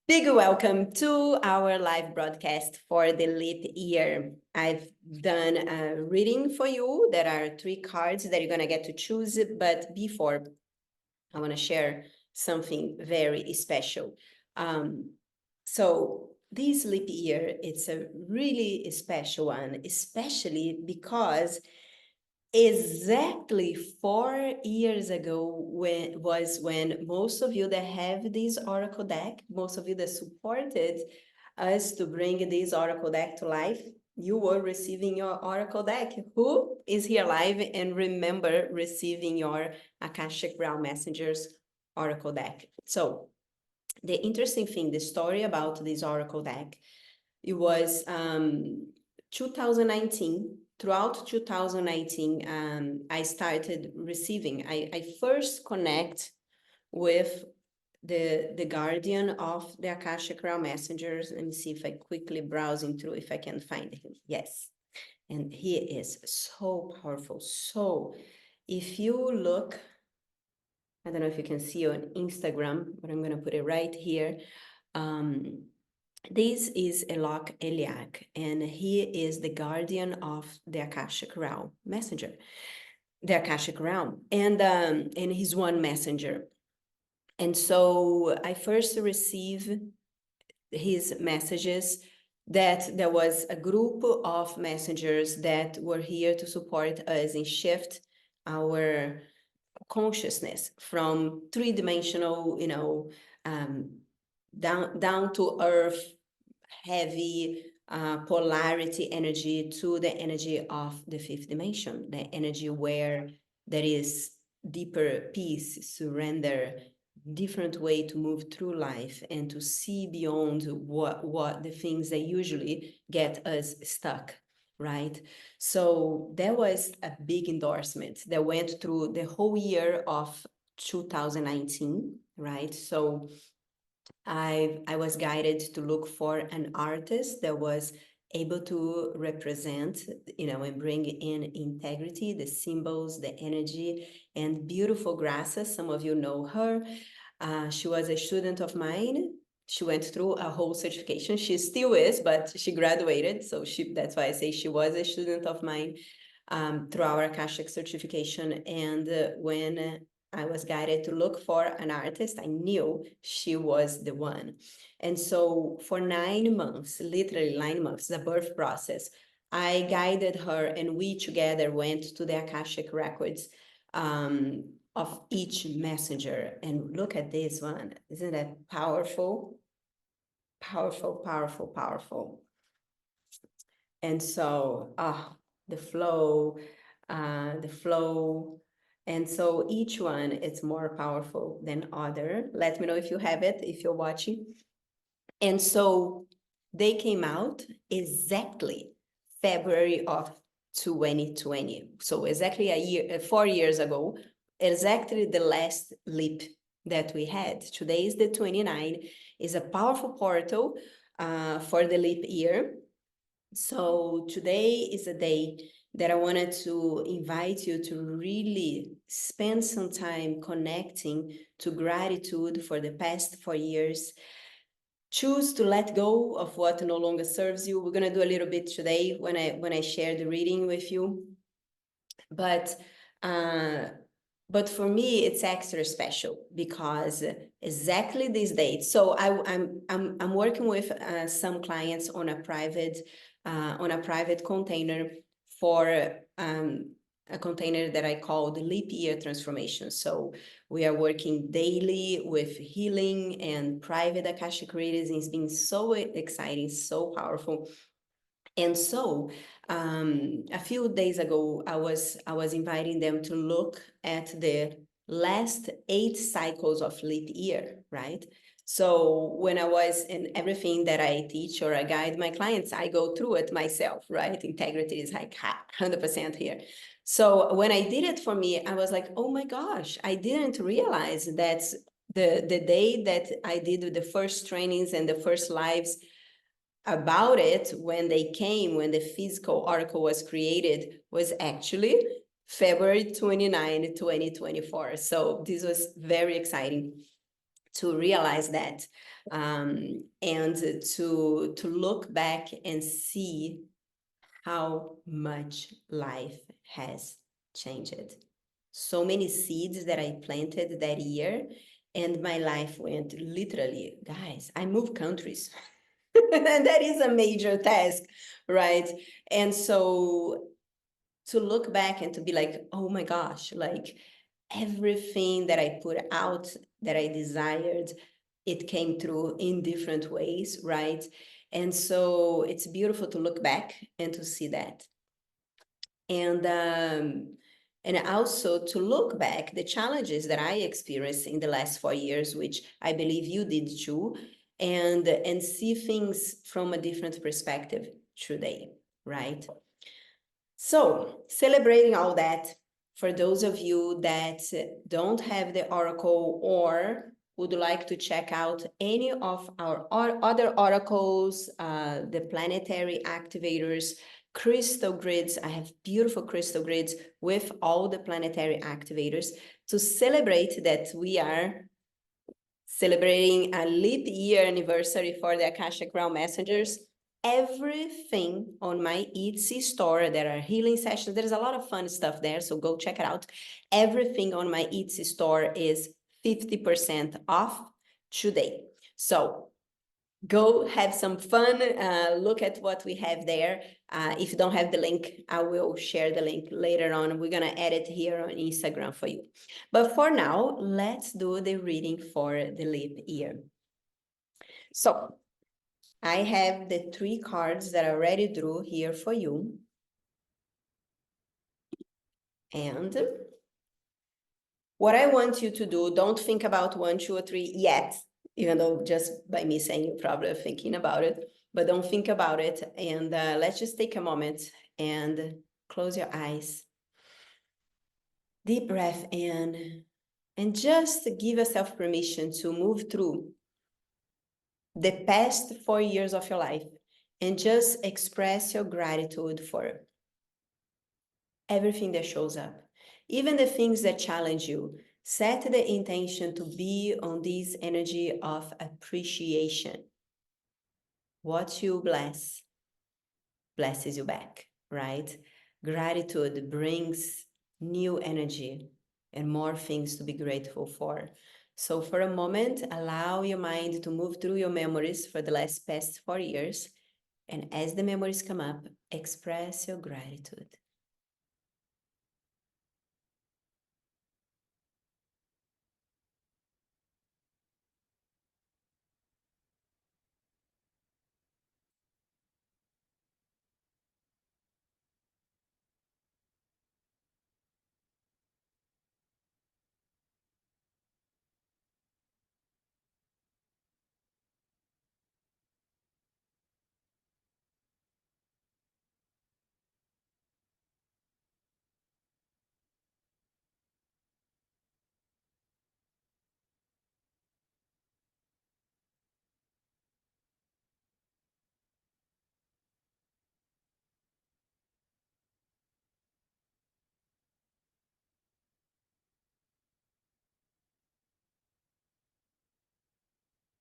Big welcome to our live broadcast for the leap year. I've done a reading for you. There are 3 cards that you're going to get to choose. But before, I want to share something very special. So this leap year, it's a really special one, especially because exactly 4 years ago when most of you that have this oracle deck, most of you that supported us to bring this oracle deck to life, you were receiving your oracle deck. Who is here live and remember receiving your Akashic Realm Messengers oracle deck? So the interesting thing, the story about this oracle deck, it was 2019. Throughout 2019, I started receiving. I first connect with the guardian of the Akashic Realm Messengers. Let me see if I quickly browsing through if I can find him. Yes, and he is so powerful. So if you look, I don't know if you can see on Instagram, but I'm going to put it right here. This is Elok Eliak, and he is the guardian of the Akashic Realm Messenger, the Akashic Realm, and he's one messenger. And so I first received his messages that there was a group of messengers that were here to support us and shift our consciousness from three-dimensional, down to earth, heavy polarity energy to the energy of the 5th dimension, the energy where there is deeper peace, surrender, different way to move through life and to see beyond what the things that usually get us stuck, right? So there was a big endorsement that went through the whole year of 2019, right? So I was guided to look for an artist that was able to represent, and bring in integrity, the symbols, the energy, and beautiful grasses. Some of you know her. She was a student of mine. She went through a whole certification. She still is, but she graduated. So that's why I say she was a student of mine through our Akashic certification. And when I was guided to look for an artist, I knew she was the one. And so for 9 months, literally 9 months, the birth process, I guided her and we together went to the Akashic records of each messenger. And look at this one. Isn't that powerful? Powerful, powerful, powerful. And so, the flow, the flow. And so each one is more powerful than other. Let me know if you have it, if you're watching. And so they came out exactly February of 2020. So exactly 4 years ago, exactly the last leap that we had. Today is the 29th, is a powerful portal for the leap year. So today is a day that I wanted to invite you to really spend some time connecting to gratitude for the past 4 years. Choose to let go of what no longer serves you. We're going to do a little bit today when I share the reading with you. But for me, it's extra special because exactly this date. So I'm working with some clients on a private container for a container that I call the leap year transformation. So we are working daily with healing and private Akashic readings. It's been so exciting, so powerful. And so a few days ago, I was inviting them to look at the last 8 cycles of leap year, right? So when I was in everything that I teach or I guide my clients, I go through it myself, right? Integrity is like 100% here. So when I did it for me, I was like, oh my gosh, I didn't realize that the day that I did the first trainings and the first lives about it, when the physical oracle was created, was actually February 29, 2024. So this was very exciting. to realize that, and to look back and see how much life has changed. So many seeds that I planted that year, and my life went literally, guys, I moved countries. And that is a major task, right? And so to look back and to be like, oh my gosh, like everything that I put out that I desired, it came through in different ways, right? And so it's beautiful to look back and to see that. And also to look back the challenges that I experienced in the last 4 years, which I believe you did too, and see things from a different perspective today, right? So, celebrating all that, for those of you that don't have the oracle or would like to check out any of our other oracles, the planetary activators, crystal grids. I have beautiful crystal grids with all the planetary activators to celebrate that we are celebrating a leap year anniversary for the Akashic Realm Messengers. Everything on my Etsy store, there are healing sessions. There's a lot of fun stuff there, so go check it out. Everything on my Etsy store is 50% off today. So go have some fun, look at what we have there. If you don't have the link, I will share the link later on. We're gonna add it here on Instagram for you. But for now, let's do the reading for the leap year. So I have the 3 cards that I already drew here for you. And what I want you to do, don't think about 1, 2, or 3 yet, even though just by me saying you're probably thinking about it, but don't think about it. And let's just take a moment and close your eyes. Deep breath in, and just give yourself permission to move through the past 4 years of your life and just express your gratitude for everything that shows up, even the things that challenge you. Set the intention to be on this energy of appreciation. What you bless blesses you back, right? Gratitude brings new energy and more things to be grateful for. So for a moment, allow your mind to move through your memories for the past 4 years. And as the memories come up, express your gratitude.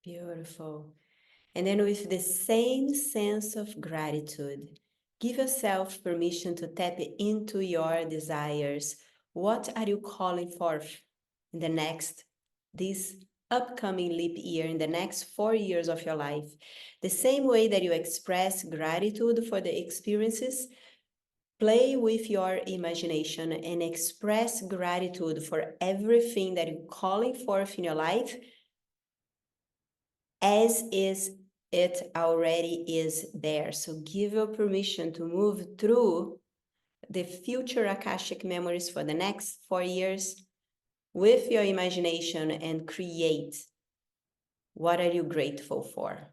Beautiful. And then with the same sense of gratitude, give yourself permission to tap into your desires. What are you calling for in this upcoming leap year, in the next 4 years of your life? The same way that you express gratitude for the experiences, play with your imagination and express gratitude for everything that you're calling forth in your life, as is it already is there. So give your permission to move through the future Akashic memories for the next 4 years with your imagination and create. What are you grateful for?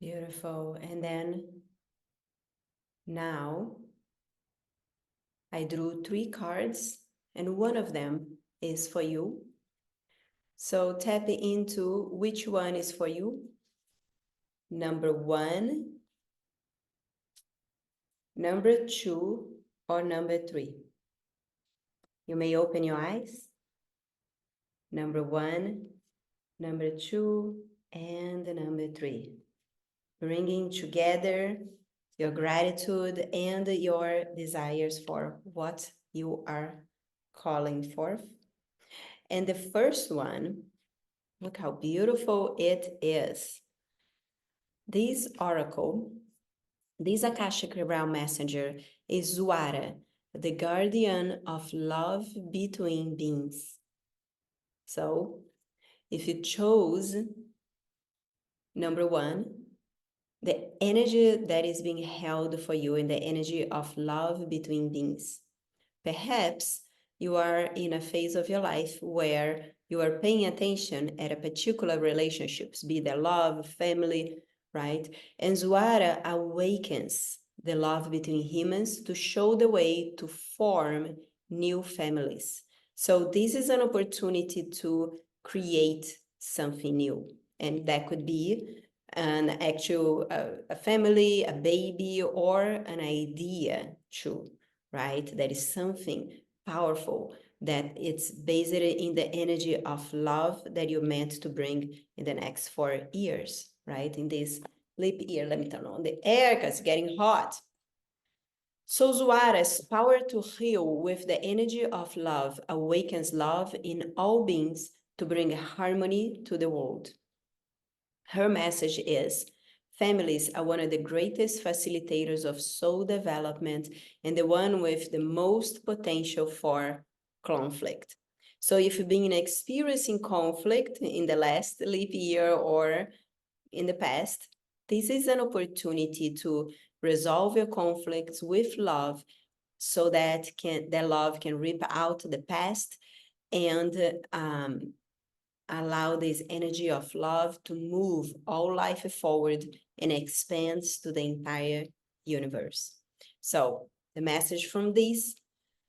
Beautiful. And then now I drew 3 cards, and one of them is for you. So tap into which one is for you. Number 1, number 2, or number 3. You may open your eyes. Number 1, number 2, and number 3. Bringing together your gratitude and your desires for what you are calling for. And the first one, look how beautiful it is. This oracle, this Akashic Realm Messenger, is Zuara, the guardian of love between beings. So, if you chose number 1, the energy that is being held for you in the energy of love between beings. Perhaps you are in a phase of your life where you are paying attention at a particular relationships, be they love, family, right? And Zuara awakens the love between humans to show the way to form new families. So this is an opportunity to create something new. And that could be an actual a family, a baby, or an idea too, right? That is something powerful that it's based in the energy of love that you're meant to bring in the next 4 years, right? In this leap year, let me turn on the air because it's getting hot. So Zuara's power to heal with the energy of love awakens love in all beings to bring harmony to the world. Her message is, families are one of the greatest facilitators of soul development and the one with the most potential for conflict. So if you've been experiencing conflict in the last leap year or in the past, this is an opportunity to resolve your conflicts with love so that love can rip out the past and allow this energy of love to move all life forward and expands to the entire universe. So the message from this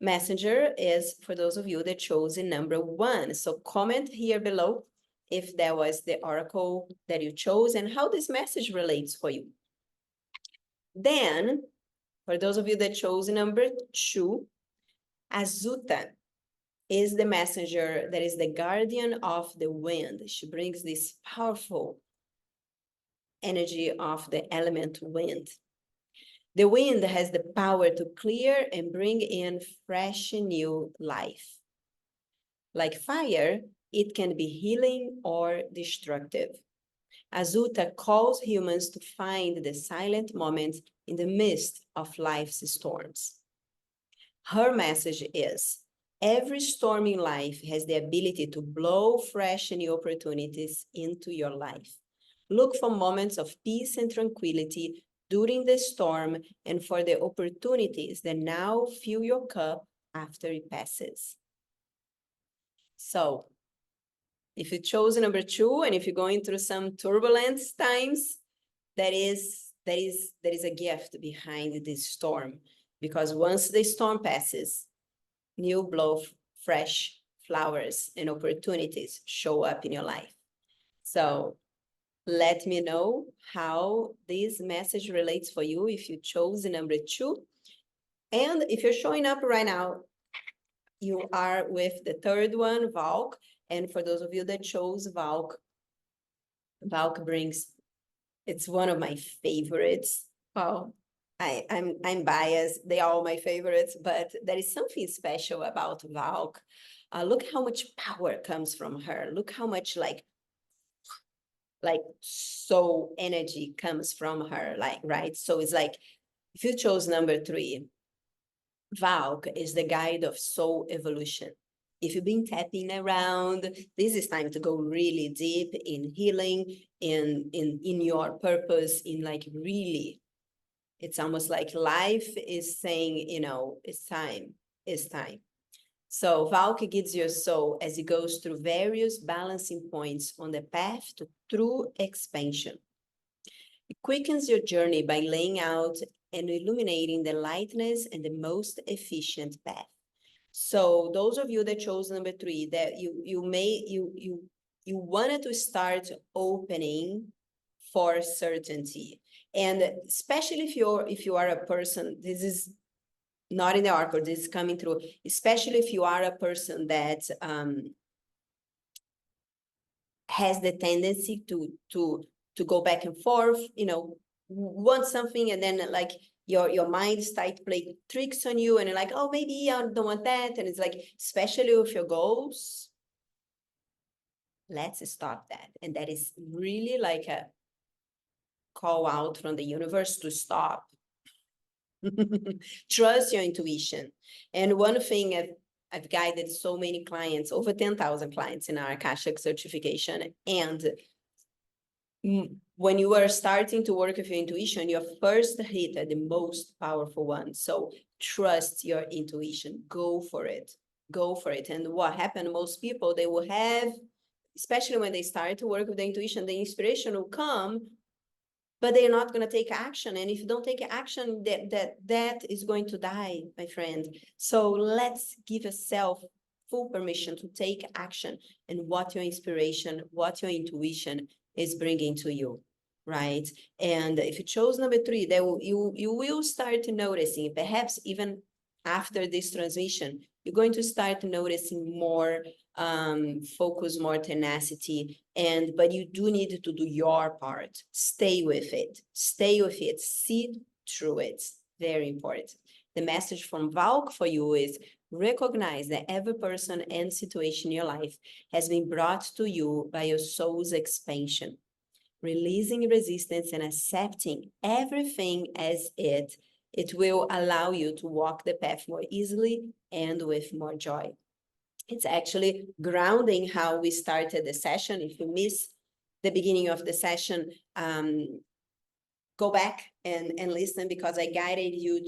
messenger is for those of you that chose in number 1. So comment here below if that was the oracle that you chose and how this message relates for you. Then, for those of you that chose number 2, Azuta is the messenger that is the guardian of the wind. She brings this powerful energy of the element wind. The wind has the power to clear and bring in fresh new life. Like fire, it can be healing or destructive. Azuta calls humans to find the silent moments in the midst of life's storms. Her message is, every storm in life has the ability to blow fresh new opportunities into your life. Look for moments of peace and tranquility during the storm and for the opportunities that now fill your cup after it passes. So, if you chose number 2 and if you're going through some turbulent times, there is a gift behind this storm, because once the storm passes, new blow fresh flowers and opportunities show up in your life. So let me know how this message relates for you if you chose the number 2. And if you're showing up right now, you are with the third one, Valk. And for those of you that chose Valk, Valk brings, it's one of my favorites. Well, I'm biased. They are all my favorites, but there is something special about Valk. Look how much power comes from her. Look how much like soul energy comes from her, like, right? So it's like, if you chose number 3, Valk is the guide of soul evolution. If you've been tapping around, this is time to go really deep in healing, in your purpose, in like really, it's almost like life is saying, you know, it's time, it's time. So Valk guides your soul as it goes through various balancing points on the path to true expansion. It quickens your journey by laying out and illuminating the lightness and the most efficient path. So those of you that chose number 3, that you wanted to start opening for certainty. And especially if you are a person, this is not in the oracle, this is coming through, especially if you are a person that has the tendency to go back and forth, want something and then like your mind start playing tricks on you and you're like, oh, maybe I don't want that. And it's like, especially with your goals, let's stop that. And that is really like a call out from the universe to stop. Trust your intuition. And one thing I've guided so many clients, over 10,000 clients in our Akashic certification. And when you are starting to work with your intuition, your first hit are the most powerful one. So trust your intuition. Go for it. Go for it. And what happened, most people, they will have, especially when they start to work with the intuition, the inspiration will come, but they're not going to take action. And if you don't take action, that is going to die, my friend. So let's give yourself full permission to take action and what your inspiration, what your intuition is bringing to you, right? And if you chose number 3, you will start noticing, perhaps even after this transition, you're going to start noticing more focus, more tenacity, but you do need to do your part. Stay with it, see through it. Very important. The message from Valk for you is recognize that every person and situation in your life has been brought to you by your soul's expansion. Releasing resistance and accepting everything as it will allow you to walk the path more easily and with more joy. It's actually grounding how we started the session. If you miss the beginning of the session, go back and listen, because I guided you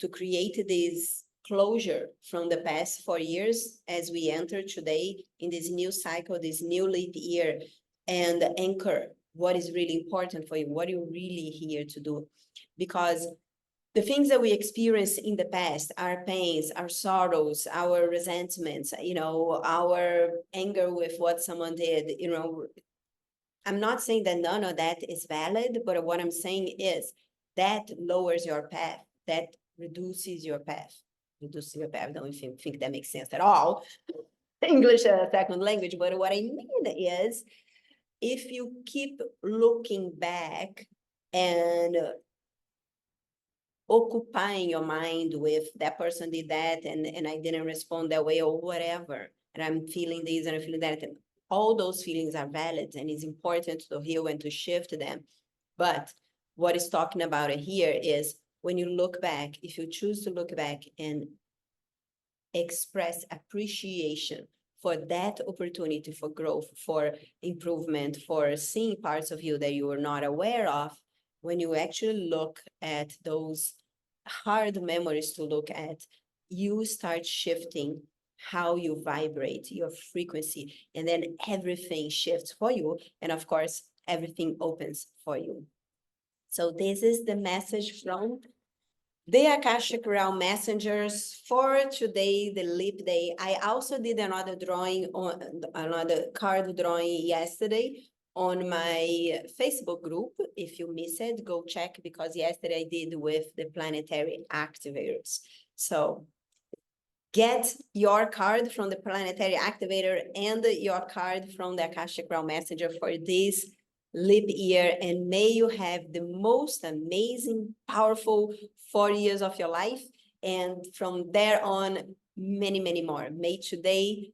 to create this closure from the past 4 years as we enter today in this new cycle, this new leap year, and anchor what is really important for you, what you're really here to do. Because the things that we experience in the past, our pains, our sorrows, our resentments, our anger with what someone did, I'm not saying that none of that is valid, but what I'm saying is that lowers your path, that reduces your path. I don't think that makes sense at all. English second language, but what I mean is, if you keep looking back and occupying your mind with that person did that and I didn't respond that way or whatever, and I'm feeling this and I'm feeling that, and all those feelings are valid and it's important to heal and to shift them. But what is talking about here is when you look back, if you choose to look back and express appreciation for that opportunity for growth, for improvement, for seeing parts of you that you were not aware of, when you actually look at those hard memories to look at, you start shifting how you vibrate, your frequency, and then everything shifts for you. And of course, everything opens for you. So this is the message from the Akashic Realm Messengers for today, the leap day. I also did another card drawing yesterday on my Facebook group. If you missed it, go check, because yesterday I did with the planetary activators. So get your card from the planetary activator and your card from the Akashic Realm Messenger for this leap year, and may you have the most amazing, powerful 4 years of your life, and from there on, many, many more. May today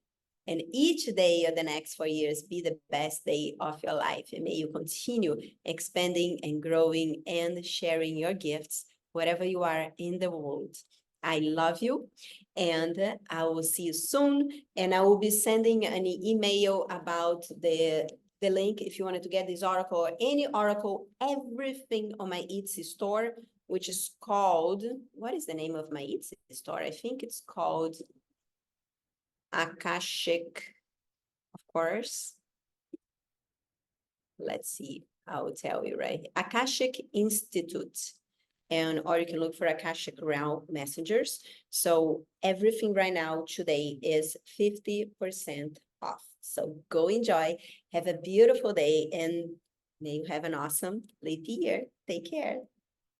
and each day of the next 4 years be the best day of your life, and may you continue expanding and growing and sharing your gifts wherever you are in the world. I love you, and I will see you soon, and I will be sending an email about the link if you wanted to get this oracle or any oracle, everything on my Etsy store, which is called, what is the name of my Etsy store? I think it's called Akashic, of course, let's see, I will tell you, right? Akashic Institute. And or you can look for Akashic Realm Messengers. So everything right now today is 50% off. So go enjoy, have a beautiful day, and may you have an awesome leap year. Take care.